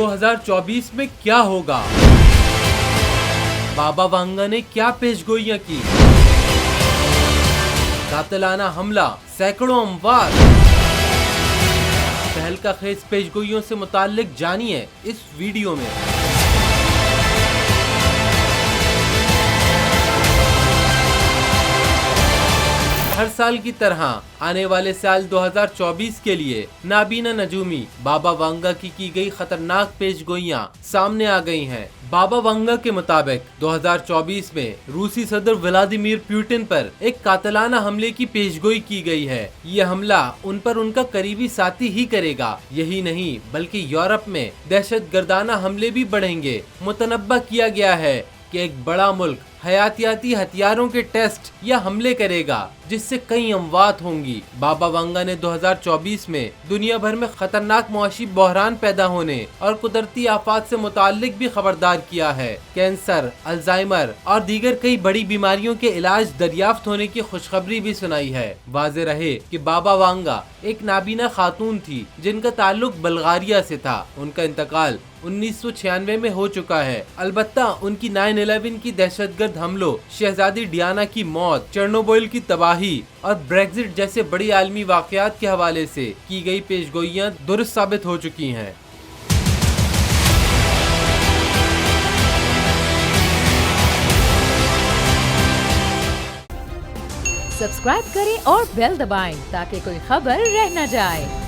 2024 में क्या होगा? बाबा वांगा ने क्या पेशगोइयां की? कातिलाना हमला, सैकड़ों अमवात। तहलका-खेज पेशगोइयों से मुताल्लिक जानिए इस वीडियो में। हर साल की तरह आने वाले साल 2024 के लिए नाबीना नजूमी बाबा वांगा की गई खतरनाक पेशगोइयां सामने आ गई हैं। बाबा वांगा के मुताबिक 2024 में रूसी सदर व्लादिमीर पुतिन पर एक कातिलाना हमले की पेशगोई की गई है। ये हमला उन पर उनका करीबी साथी ही करेगा। यही नहीं बल्कि यूरोप में दहशतगर्दाना हमले भी बढ़ेंगे। मुतनब्बा किया गया है कि एक बड़ा मुल्क हयातियाती हथियारों के टेस्ट या हमले करेगा जिससे कई अमवात होंगी। बाबा वांगा ने 2024 में दुनिया भर में खतरनाक मुआशी बहरान पैदा होने और कुदरती आफात से मुताल्लिक भी खबरदार किया है। कैंसर, अल्जाइमर और दीगर कई बड़ी बीमारियों के इलाज दरियाफ्त होने की खुशखबरी भी सुनाई है। वाज़ेह रहे कि बाबा वांगा एक नाबीना खातून थी जिनका ताल्लुक बल्गारिया से था। उनका इंतकाल 1996 में हो चुका है। अलबत्ता उनकी 9/11 की दहशतगर्द हमलों, शहजादी डियाना की मौत, चेरनोबिल की तबाही और ब्रेक्जिट जैसे बड़ी आलमी वाकयात के हवाले से की गई पेशगोइयां दुरुस्त साबित हो चुकी हैं। सब्सक्राइब करें और बेल दबाएं ताकि कोई खबर रह न जाए।